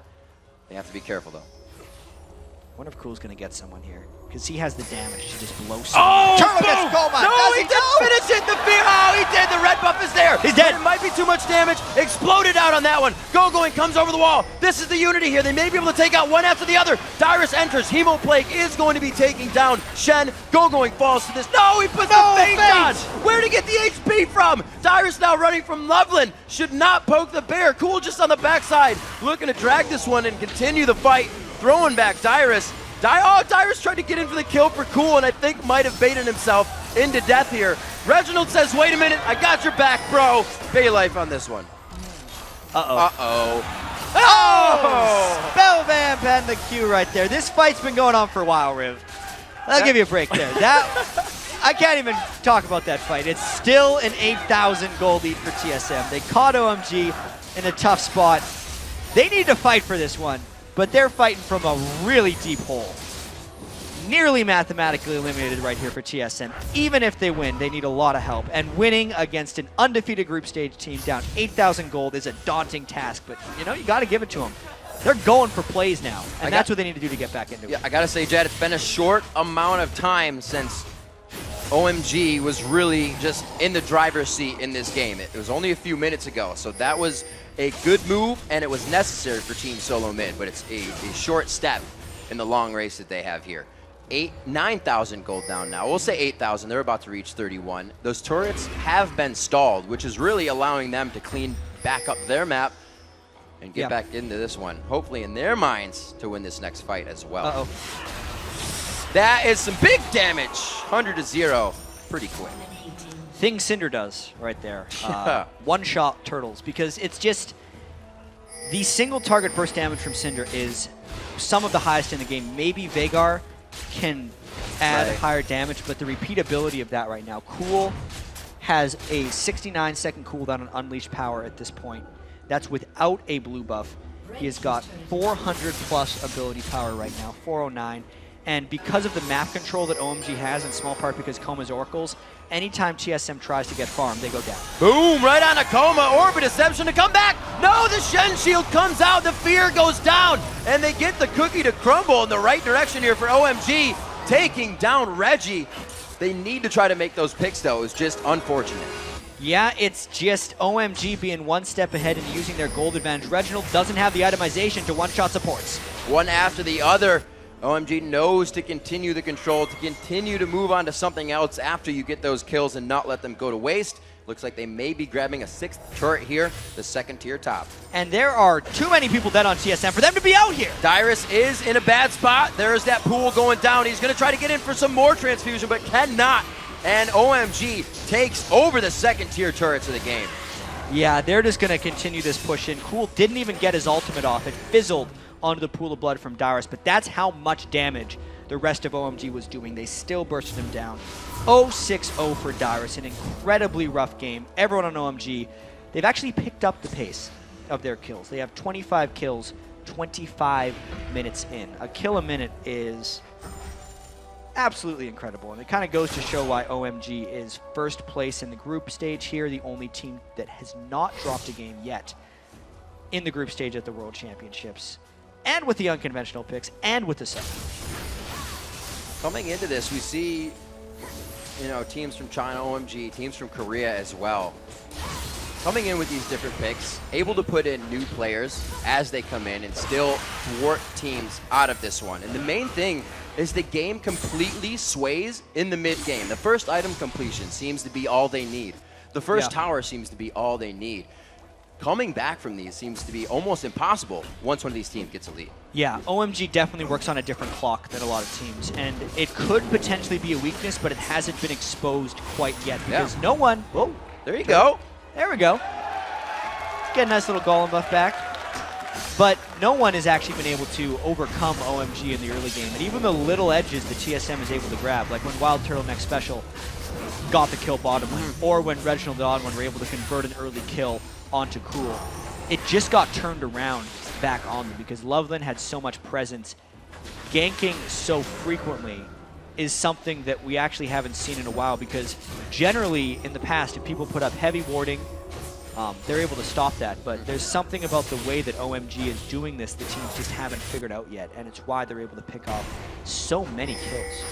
They have to be careful, though. I wonder if Cool's going to get someone here, because he has the damage to just blow someone. Oh, Turtle gets Coma. No, Does he didn't finish it. The fear. Oh, he did. The red buff is there. He's dead. But it might be too much damage. Exploded out on that one. Going comes over the wall. This is the unity here. They may be able to take out one after the other. Dyrus enters. Hemo Plague is going to be taking down Shen. Going falls to this. No, he puts the feint on. Where'd he get the HP from? Dyrus now running from Loveland. Should not poke the bear. Cool just on the backside. Looking to drag this one and continue the fight. Throwing back Dyrus. Dyrus tried to get in for the kill for Cool, and I think might have baited himself into death here. Reginald says, wait a minute, I got your back, bro. Pay life on this one. Oh! Spell Vamp and the Q right there. This fight's been going on for a while, Riv. I'll give you a break there. I can't even talk about that fight. It's still an 8,000 gold lead for TSM. They caught OMG in a tough spot. They need to fight for this one, but they're fighting from a really deep hole. Nearly mathematically eliminated right here for TSM. Even if they win, they need a lot of help. And winning against an undefeated group stage team down 8,000 gold is a daunting task, but you know, you got to give it to them. They're going for plays now, and that's what they need to do to get back into it. Yeah, I got to say, Jed, it's been a short amount of time since OMG was really just in the driver's seat in this game. It was only a few minutes ago, so that was a good move, and it was necessary for Team Solo Mid, but it's a short step in the long race that they have here. 9,000 gold down now. We'll say 8,000. They're about to reach 31. Those turrets have been stalled, which is really allowing them to clean back up their map and get back into this one. Hopefully in their minds to win this next fight as well. That is some big damage. 100 to 0. Pretty quick. Thing Cinder does right there. One-shot turtles, because it's just the single target burst damage from Cinder is some of the highest in the game. Maybe Veigar can add higher damage, but the repeatability of that right now. Cool has a 69-second cooldown on Unleashed Power at this point. That's without a blue buff. He has got 400 plus ability power right now, 409. And because of the map control that OMG has, in small part because Coma's Oracles, anytime TSM tries to get farmed, they go down. Boom, right on a Coma. Orbit Deception to come back. No, the Shen Shield comes out. The fear goes down. And they get the cookie to crumble in the right direction here for OMG, taking down Reggie. They need to try to make those picks, though. It's just unfortunate. Yeah, it's just OMG being one step ahead and using their gold advantage. Reginald doesn't have the itemization to one-shot supports. One after the other. OMG knows to continue the control, to continue to move on to something else after you get those kills and not let them go to waste. Looks like they may be grabbing a 6th turret here, the 2nd tier top. And there are too many people dead on TSM for them to be out here. Dyrus is in a bad spot. There's that pool going down. He's going to try to get in for some more transfusion, but cannot. And OMG takes over the 2nd tier turrets of the game. Yeah, they're just going to continue this push in. Cool didn't even get his ultimate off. It fizzled onto the pool of blood from Dyrus, but that's how much damage the rest of OMG was doing. They still bursted him down. 0-6-0 for Dyrus, an incredibly rough game. Everyone on OMG, they've actually picked up the pace of their kills. They have 25 kills, 25 minutes in. A kill a minute is absolutely incredible, and it kind of goes to show why OMG is first place in the group stage here, the only team that has not dropped a game yet in the group stage at the World Championships. and with the unconventional picks, and with the sub. Coming into this, we see, teams from China, OMG, teams from Korea as well, coming in with these different picks, able to put in new players as they come in and still thwart teams out of this one. And the main thing is the game completely sways in the mid game. The first item completion seems to be all they need. The first tower seems to be all they need. Coming back from these seems to be almost impossible once one of these teams gets a lead. Yeah, OMG definitely works on a different clock than a lot of teams, and it could potentially be a weakness, but it hasn't been exposed quite yet because no one... Whoa, there you go. There we go. Get a nice little golem buff back. But no one has actually been able to overcome OMG in the early game, and even the little edges the TSM is able to grab, like when Wild Turtleneck Special got the kill bottom lane, or when Reginald and Odd One were able to convert an early kill onto Cool. It just got turned around back on them because Loveland had so much presence. Ganking so frequently is something that we actually haven't seen in a while because generally in the past, if people put up heavy warding, they're able to stop that. But there's something about the way that OMG is doing this the teams just haven't figured out yet, and it's why they're able to pick off so many kills.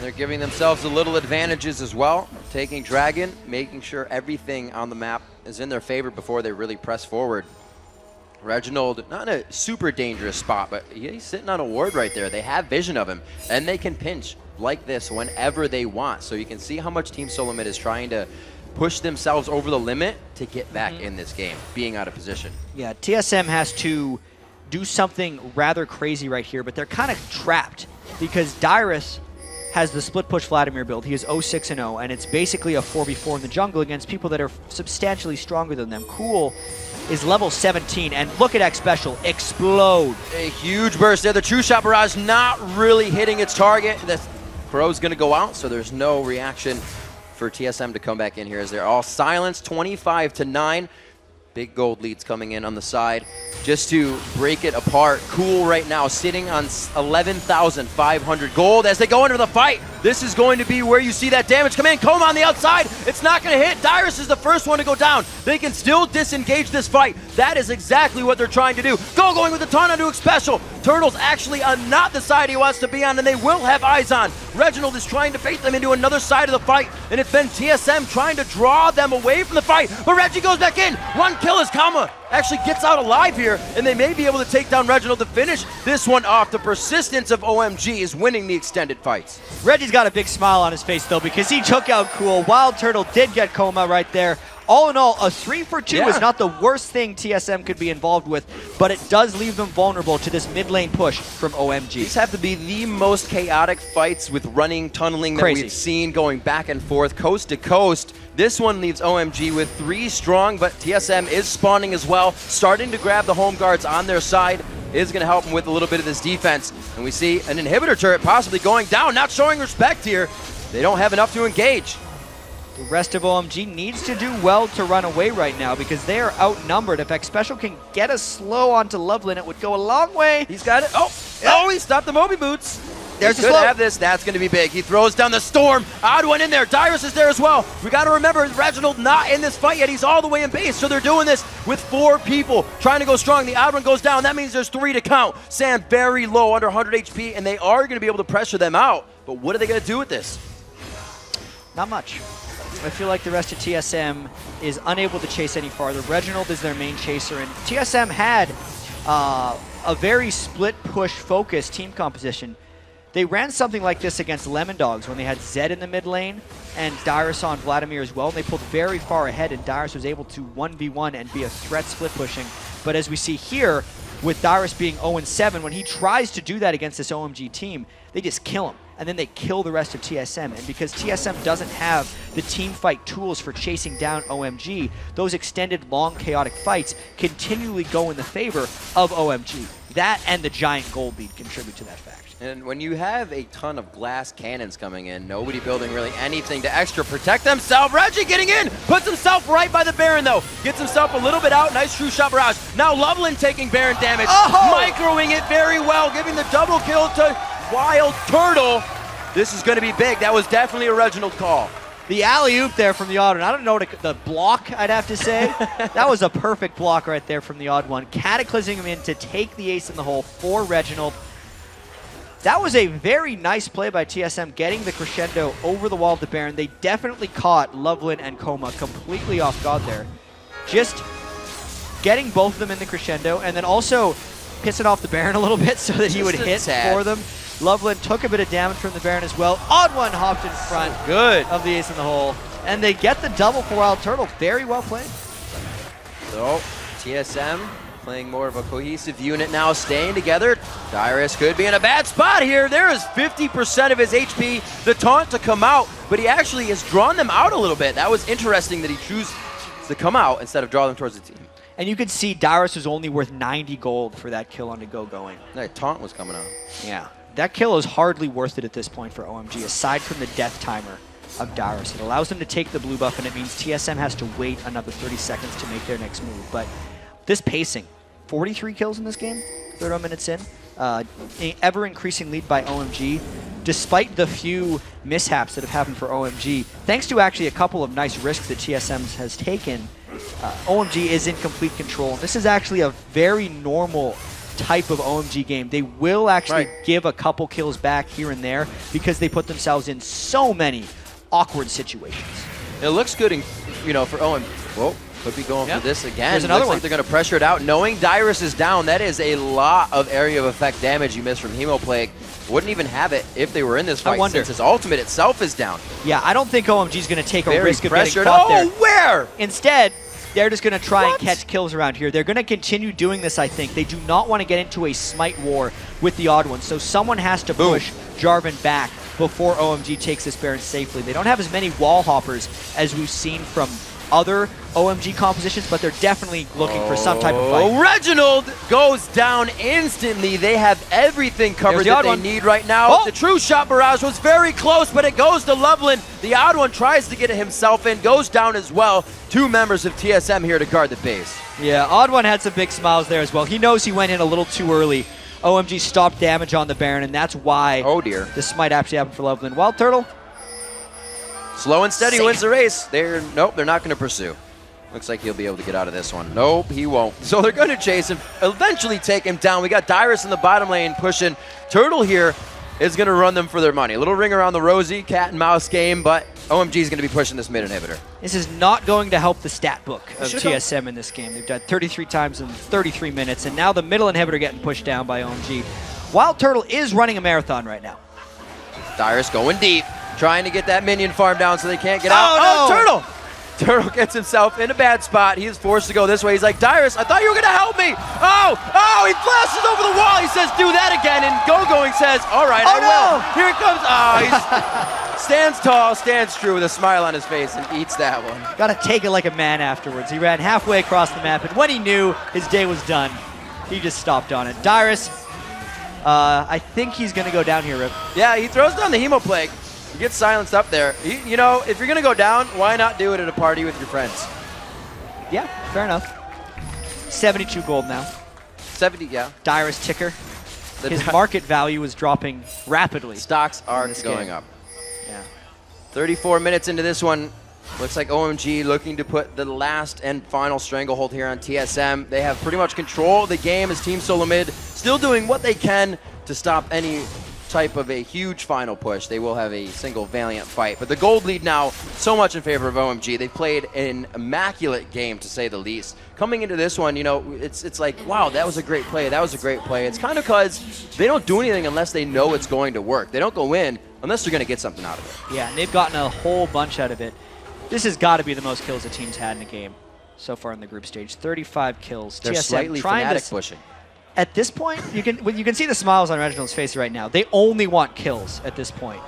They're giving themselves a little advantages as well, taking Dragon, making sure everything on the map is in their favor before they really press forward. Reginald, not in a super dangerous spot, but he's sitting on a ward right there. They have vision of him, and they can pinch like this whenever they want. So you can see how much Team Solomid is trying to push themselves over the limit to get back in this game, being out of position. Yeah, TSM has to do something rather crazy right here, but they're kind of trapped because Dyrus has the split push Vladimir build. He is 0-6-0, and it's basically a 4v4 in the jungle against people that are substantially stronger than them. Cool is level 17, and look at X Special explode. A huge burst there. The True Shot Barrage not really hitting its target. The Crow's going to go out, so there's no reaction for TSM to come back in here as they're all silenced, 25-9. Big gold leads coming in on the side just to break it apart. Cool right now sitting on 11,500 gold as they go into the fight. This is going to be where you see that damage come in. Coma on the outside. It's not going to hit. Dyrus is the first one to go down. They can still disengage this fight. That is exactly what they're trying to do. Going with the taunt onto Special. Turtle's actually on not the side he wants to be on, and they will have eyes on. Reginald is trying to bait them into another side of the fight, and it's been TSM trying to draw them away from the fight. But Reggie goes back in. One kill as Kama actually gets out alive here, and they may be able to take down Reginald to finish this one off. The persistence of OMG is winning the extended fights. Reggie's got a big smile on his face, though, because he took out Cool. Wild Turtle did get Coma right there. All in all, a 3-for-2 is not the worst thing TSM could be involved with, but it does leave them vulnerable to this mid lane push from OMG. These have to be the most chaotic fights with running, tunneling that we've seen, going back and forth, coast to coast. This one leaves OMG with 3 strong, but TSM is spawning as well, starting to grab the home guards on their side. Is going to help them with a little bit of this defense. And we see an inhibitor turret possibly going down, not showing respect here. They don't have enough to engage. The rest of OMG needs to do well to run away right now because they are outnumbered. If X Special can get a slow onto Loveland, it would go a long way. He's got it. Oh, he stopped the Moby Boots. There's a slow. Have this. That's going to be big. He throws down the Storm. Odd One in there. Dyrus is there as well. We got to remember, Reginald not in this fight yet. He's all the way in base, so they're doing this with 4 people trying to go strong. The Odd One goes down. That means there's 3 to count. Sam very low, under 100 HP, and they are going to be able to pressure them out. But what are they going to do with this? Not much. I feel like the rest of TSM is unable to chase any farther. Reginald is their main chaser, and TSM had a very split push focused team composition. They ran something like this against Lemon Dogs when they had Zed in the mid lane and Dyrus on Vladimir as well, and they pulled very far ahead, and Dyrus was able to 1v1 and be a threat split pushing. But as we see here, with Dyrus being 0-7, when he tries to do that against this OMG team, they just kill him. And then they kill the rest of TSM. And because TSM doesn't have the team fight tools for chasing down OMG, those extended, long, chaotic fights continually go in the favor of OMG. That and the giant gold lead contribute to that fact. And when you have a ton of glass cannons coming in, nobody building really anything to extra protect themselves. Reggie getting in, puts himself right by the Baron though. Gets himself a little bit out, nice True Shot Barrage. Now Loveland taking Baron damage, microing it very well, giving the double kill to Wild Turtle. This is going to be big. That was definitely a Reginald call. The alley-oop there from the odd one. I don't know the block, I'd have to say. That was a perfect block right there from the odd one. Cataclysming him in to take the ace in the hole for Reginald. That was a very nice play by TSM, getting the crescendo over the wall of the Baron. They definitely caught Loveland and Koma completely off guard there. Just getting both of them in the crescendo, and then also pissing off the Baron a little bit so that he would hit for them. Loveland took a bit of damage from the Baron as well. Odd one hopped in front of the ace in the hole. And they get the double for Wild Turtle. Very well played. So, TSM playing more of a cohesive unit now, staying together. Dyrus could be in a bad spot here. There is 50% of his HP, the taunt to come out, but he actually has drawn them out a little bit. That was interesting that he chooses to come out instead of draw them towards the team. And you could see Dyrus was only worth 90 gold for that kill on the going. That taunt was coming out. Yeah. That kill is hardly worth it at this point for OMG, aside from the death timer of Dyrus. It allows them to take the blue buff, and it means TSM has to wait another 30 seconds to make their next move. But this pacing, 43 kills in this game, 30 minutes in, ever-increasing lead by OMG, despite the few mishaps that have happened for OMG. Thanks to actually a couple of nice risks that TSM has taken, OMG is in complete control. This is actually a very normal type of OMG game. They will actually give a couple kills back here and there because they put themselves in so many awkward situations. It looks good, for OMG. Whoa, could be going for this again. There's another Looks one. like they're going to pressure it out. Knowing Dyrus is down, that is a lot of area of effect damage you missed from Hemoplague. Wouldn't even have it if they were in this fight, since his ultimate itself is down. Yeah, I don't think OMG is going to take a Very risk of getting pressured. caught there. Where? Instead, they're just going to try and catch kills around here. They're going to continue doing this, I think. They do not want to get into a smite war with the odd one, so someone has to push Jarvan back before OMG takes this Baron safely. They don't have as many wall hoppers as we've seen from other OMG compositions, but they're definitely looking for some type of fight. Reginald goes down instantly. They have everything covered that they need right now. The true shot barrage was very close, but it goes to Loveland. The odd one tries to get it himself in, goes down as well. Two members of TSM here to guard the base. Yeah, odd one had some big smiles there as well. He knows he went in a little too early. OMG stopped damage on the Baron, and that's why this might actually happen for Loveland. Wild Turtle, slow and steady wins the race. Nope, they're not going to pursue. Looks like he'll be able to get out of this one. Nope, he won't. So they're going to chase him, eventually take him down. We got Dyrus in the bottom lane pushing. Turtle here is going to run them for their money. A little ring around the rosy, cat and mouse game, but OMG is going to be pushing this mid inhibitor. this is not going to help the stat book of TSM in this game. They've died 33 times in 33 minutes, and now the middle inhibitor getting pushed down by OMG. Wild Turtle is running a marathon right now. Dyrus going deep, trying to get that minion farm down so they can't get out. Oh, no. Turtle! Turtle gets himself in a bad spot. He is forced to go this way. He's like, Dyrus, I thought you were going to help me. Oh, he flashes over the wall. He says, do that again. And Going says, all right, I will. Here it comes. He stands tall, stands true with a smile on his face and eats that one. Got to take it like a man afterwards. He ran halfway across the map, and when he knew his day was done, he just stopped on it. Dyrus, I think he's going to go down here, Rip. Yeah, he throws down the Hemoplague. He gets silenced up there. If you're going to go down, why not do it at a party with your friends? Yeah, fair enough. 72 gold now. 70, yeah. Dyrus ticker. His market value is dropping rapidly. Stocks are going up. Yeah. 34 minutes into this one. Looks like OMG looking to put the last and final stranglehold here on TSM. They have pretty much control of the game as Team Solo Mid still doing what they can to stop any type of a huge final push. They will have a single valiant fight. But the gold lead now so much in favor of OMG. They played an immaculate game, to say the least. Coming into this one, it's like, wow, that was a great play. That was a great play. It's kind of because they don't do anything unless they know it's going to work. They don't go in unless they're going to get something out of it. Yeah, and they've gotten a whole bunch out of it. This has got to be the most kills the team's had in a game so far in the group stage. 35 kills. They're TSM slightly trying fanatic to pushing. At this point, you can see the smiles on Reginald's face right now. They only want kills at this point.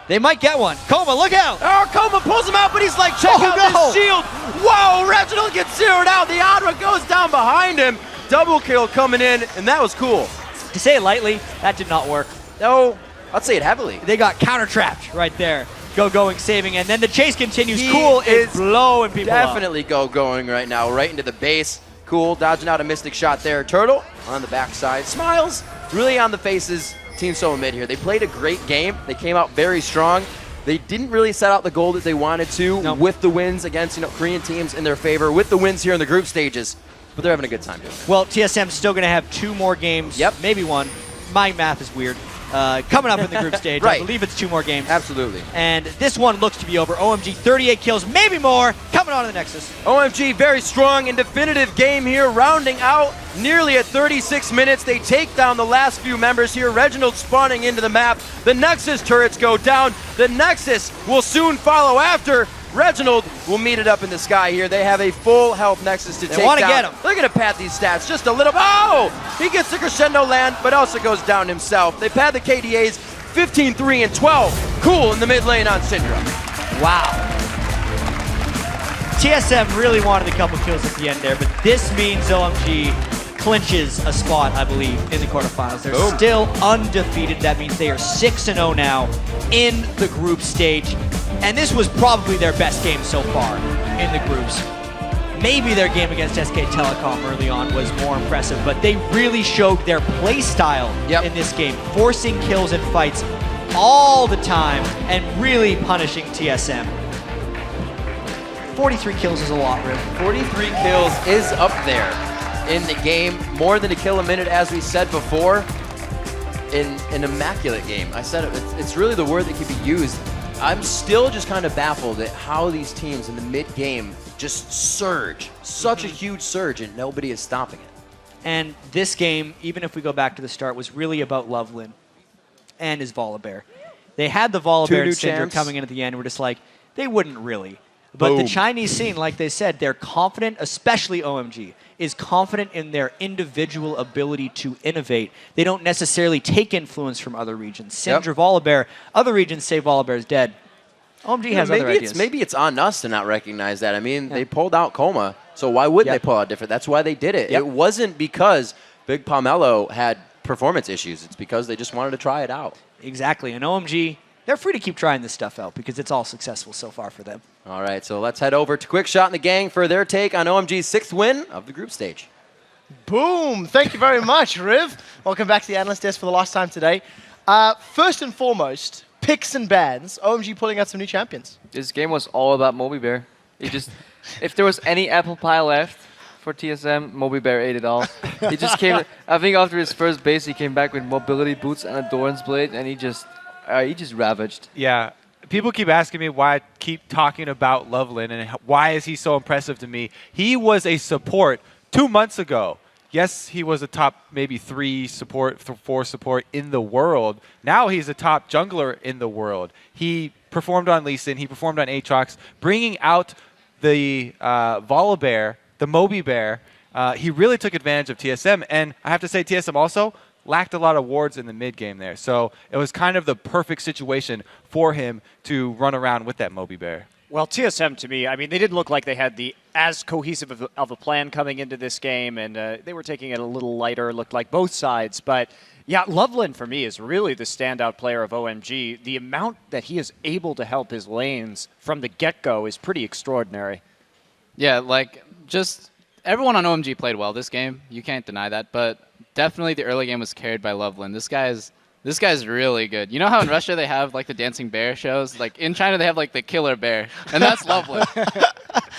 They might get one. Koma, look out! Oh, Koma pulls him out, but he's like, check out this shield. Whoa, Reginald gets zeroed out. The odd one goes down behind him. Double kill coming in, and that was cool. To say it lightly, that did not work. No, I'd say it heavily. They got counter-trapped right there. Going, saving, and then the chase continues. Cool is blowing people definitely up. going right now, right into the base. Cool, dodging out a mystic shot there. Turtle on the backside. Smiles really on the faces. Team Solo Mid here. They played a great game. They came out very strong. They didn't really set out the goal that they wanted to with the wins against Korean teams in their favor, with the wins here in the group stages, but they're having a good time doing it. Well, TSM's still going to have 2 more games, maybe 1. My math is weird. Coming up in the group stage. Right. I believe it's 2 more games. Absolutely. And this one looks to be over. OMG 38 kills, maybe more, coming on to the Nexus. OMG, very strong and definitive game here, rounding out nearly at 36 minutes. They take down the last few members here. Reginald spawning into the map. The Nexus turrets go down. The Nexus will soon follow after. Reginald will meet it up in the sky here. They have a full health Nexus to take down. They want to get him. They're going to pad these stats just a little. Oh! He gets the crescendo land, but also goes down himself. They pad the KDAs 15, 3, and 12. Cool in the mid lane on Syndra. Wow. TSM really wanted a couple kills at the end there, but this means OMG clinches a spot, I believe, in the quarterfinals. They're still undefeated. That means they are 6-0 now in the group stage. And this was probably their best game so far in the groups. Maybe their game against SK Telecom early on was more impressive, but they really showed their play style in this game, forcing kills and fights all the time and really punishing TSM. 43 kills is a lot, Riv. 43 kills is up there in the game. More than a kill a minute, as we said before. In an immaculate game. I said it's really the word that could be used. I'm still just kind of baffled at how these teams in the mid-game just surge. Such a huge surge, and nobody is stopping it. And this game, even if we go back to the start, was really about Loveland and his Volibear. They had the Volibear and Syndra coming in at the end. We're just like, they wouldn't really. But the Chinese scene, like they said, they're confident, especially OMG, is confident in their individual ability to innovate. They don't necessarily take influence from other regions. Syndra, Volibear, other regions say Volibear is dead. OMG has other ideas. Maybe it's on us to not recognize that. I mean, they pulled out Coma, so why wouldn't they pull out different? That's why they did it. It wasn't because Big Pomelo had performance issues. It's because they just wanted to try it out. Exactly. And OMG, they're free to keep trying this stuff out because it's all successful so far for them. All right, so let's head over to Quickshot and the gang for their take on OMG's 6th win of the group stage. Boom! Thank you very much, Riv. Welcome back to the analyst desk for the last time today. First and foremost, picks and bans. OMG pulling out some new champions. This game was all about MobiBear. It just, if there was any apple pie left for TSM, MobiBear ate it all. He just came. I think after his first base, he came back with mobility boots and a Doran's blade, and he just ravaged. Yeah. People keep asking me why I keep talking about Loveland and why is he so impressive to me. He was a support 2 months ago. Yes, he was a top maybe 3 support, 4 support in the world. Now he's a top jungler in the world. He performed on Lee Sin, he performed on Aatrox, bringing out the Volibear, the MobiBear. He really took advantage of TSM, and I have to say TSM also lacked a lot of wards in the mid game there. So it was kind of the perfect situation for him to run around with that MobiBear. Well, TSM to me, I mean, they didn't look like they had the as cohesive of a plan coming into this game, and they were taking it a little lighter, looked like both sides. But yeah, Loveland for me is really the standout player of OMG. The amount that he is able to help his lanes from the get-go is pretty extraordinary. Yeah, like just everyone on OMG played well this game. You can't deny that, but definitely the early game was carried by Loveland. This guy's really good. You know how in Russia they have like the dancing bear shows? Like in China they have like the killer bear, and that's Loveland.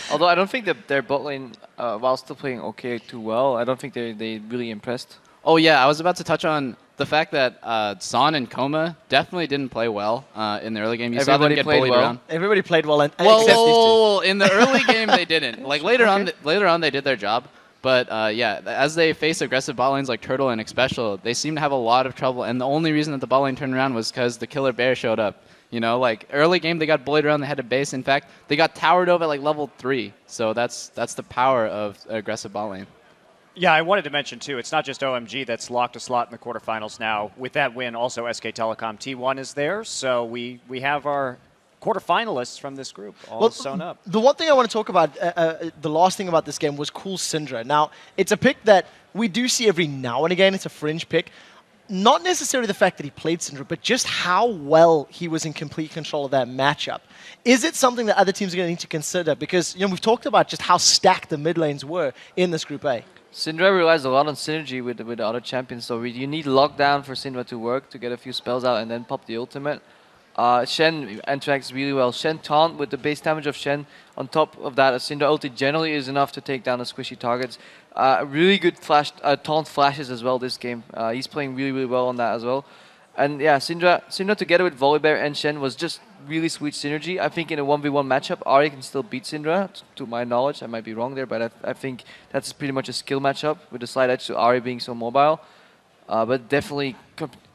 Although I don't think that their bot lane, while still playing okay too well, I don't think they really impressed. Oh yeah, I was about to touch on the fact that Son and Coma definitely didn't play well in the early game. You saw them get bullied around. Everybody played well, except these Whoa, in the early game they didn't. Like later on they did their job. But yeah, as they face aggressive bot lanes like Turtle and Xpecial, they seem to have a lot of trouble. And the only reason that the bot lane turned around was because the killer bear showed up. You know, like early game they got bullied around, they had to base. In fact, they got towered over at like level 3. So that's the power of aggressive bot lane. Yeah, I wanted to mention too, it's not just OMG that's locked a slot in the quarterfinals now. With that win, also SK Telecom T1 is there. So we have our quarterfinalists from this group all sewn up. The one thing I want to talk about, the last thing about this game was Cool Syndra. Now, it's a pick that we do see every now and again. It's a fringe pick. Not necessarily the fact that he played Syndra, but just how well he was in complete control of that matchup. Is it something that other teams are going to need to consider? Because we've talked about just how stacked the mid lanes were in this Group A. Syndra relies a lot on synergy with the other champions, so you need lockdown for Syndra to work, to get a few spells out and then pop the ultimate. Shen interacts really well. Shen taunt with the base damage of Shen. On top of that, a Syndra ulti generally is enough to take down the squishy targets. Really good taunt flashes as well this game. He's playing really well on that as well. And yeah, Syndra together with Volibear and Shen was just really sweet synergy. I think in a 1v1 matchup, Ahri can still beat Syndra, to my knowledge. I might be wrong there, but I think that's pretty much a skill matchup with the slight edge to Ahri being so mobile. But definitely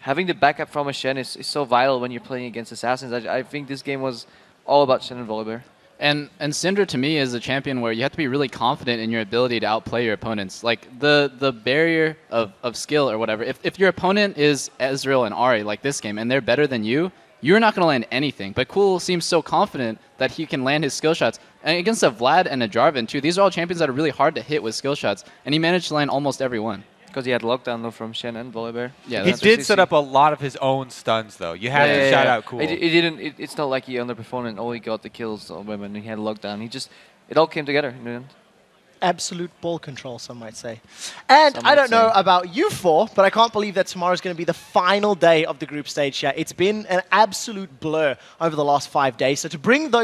having the backup from a Shen is so vital when you're playing against Assassins. I think this game was all about Shen and Volibear. And Syndra to me is a champion where you have to be really confident in your ability to outplay your opponents. Like the barrier of skill or whatever. If your opponent is Ezreal and Ahri like this game and they're better than you, you're not going to land anything. But Cool seems so confident that he can land his skill shots. And against a Vlad and a Jarvan too, these are all champions that are really hard to hit with skill shots. And he managed to land almost every one. Because he had lockdown though from Shen and Volibear. Yeah, he did set up a lot of his own stuns though. You have to shout out Cool. It's not like he underperformed and all he got the kills when he had lockdown. It all came together in the end. Absolute ball control, some might say. And I don't know about you four, but I can't believe that tomorrow is going to be the final day of the group stage here. It's been an absolute blur over the last 5 days. So to bring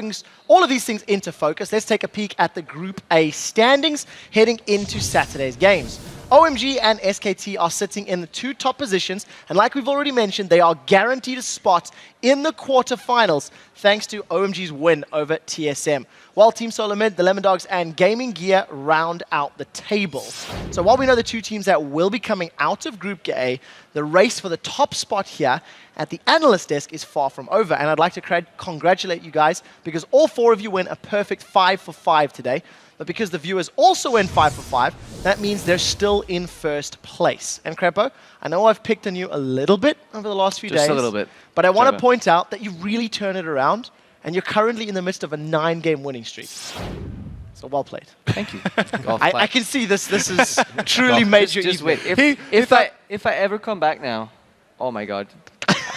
all of these things into focus, let's take a peek at the Group A standings heading into Saturday's games. OMG and SKT are sitting in the 2 top positions, and like we've already mentioned, they are guaranteed a spot in the quarterfinals thanks to OMG's win over TSM. While Team Solo Mid, the Lemon Dogs, and Gaming Gear round out the table. So while we know the 2 teams that will be coming out of Group A, the race for the top spot here at the analyst desk is far from over, and I'd like to congratulate you guys because all 4 of you win a perfect 5 for 5 today. But because the viewers also win 5 for 5, that means they're still in first place. And Crepo, I know I've picked on you a little bit over the last few days. Just a little bit. But I want to point out that you really turn it around, and you're currently in the midst of a 9-game winning streak. So well played. Thank you. I can see this. This is truly major. Just wait. If I ever come back now, oh my god.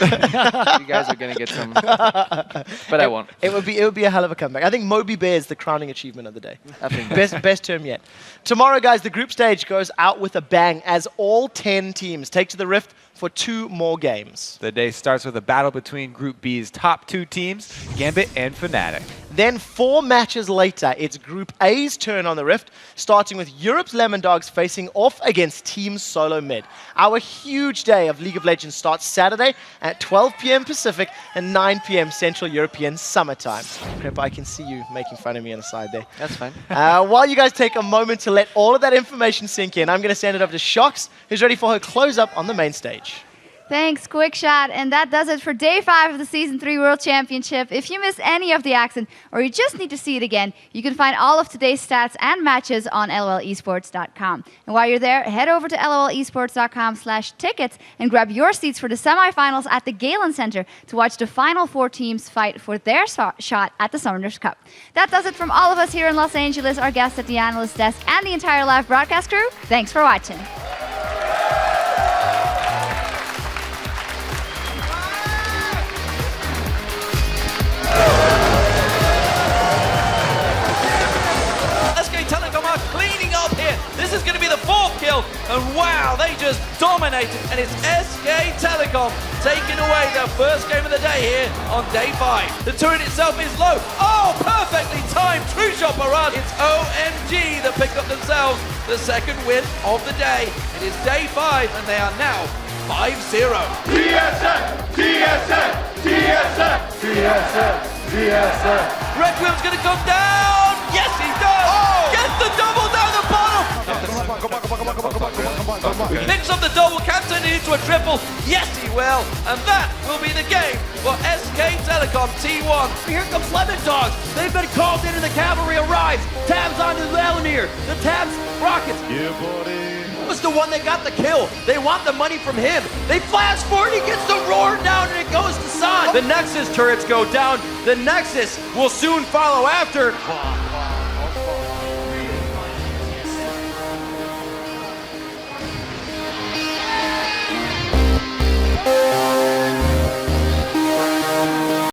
You guys are gonna get some, but I won't. It would be a hell of a comeback. I think Moby Bear is the crowning achievement of the day. I think best term yet. Tomorrow, guys, the group stage goes out with a bang as all 10 teams take to the Rift for 2 more games. The day starts with a battle between Group B's top 2 teams, Gambit and Fnatic. Then 4 matches later, it's Group A's turn on the Rift, starting with Europe's Lemon Dogs facing off against Team Solo Mid. Our huge day of League of Legends starts Saturday at 12 p.m. Pacific and 9 p.m. Central European Summertime. Crep, I can see you making fun of me on the side there. That's fine. While you guys take a moment to let all of that information sink in, I'm going to send it over to Shox, who's ready for her close-up on the main stage. Thanks, Quick Shot. And that does it for Day 5 of the Season 3 World Championship. If you missed any of the action or you just need to see it again, you can find all of today's stats and matches on lolesports.com. And while you're there, head over to lolesports.com/tickets and grab your seats for the semifinals at the Galen Center to watch the final 4 teams fight for their shot at the Summoners Cup. That does it from all of us here in Los Angeles, our guests at the analyst desk, and the entire live broadcast crew. Thanks for watching. Cleaning up here. This is going to be the 4th kill, and wow, they just dominated. And it's SK Telecom taking away their first game of the day here on Day 5. The turret itself is low. Oh, perfectly timed true shot barrage. It's OMG that picked up themselves the 2nd win of the day. It is Day 5, and they are now 5-0. TSM! TSM! TSM! TSM! TSM! Requiem's going to come down. Yes, he does. Oh! Gets the double down the bottom. Picks up the double, can turn it into a triple. Yes, he will. And that will be the game for SK Telecom T1. Here comes Lemon Dogs. They've been called in and the cavalry arrives. Tabs onto Elamir. The Tabs rockets. Yeah, buddy. Was the one that got the kill. They want the money from him. They flash forward, he gets the roar down, and it goes to San. The Nexus turrets go down. The Nexus will soon follow after.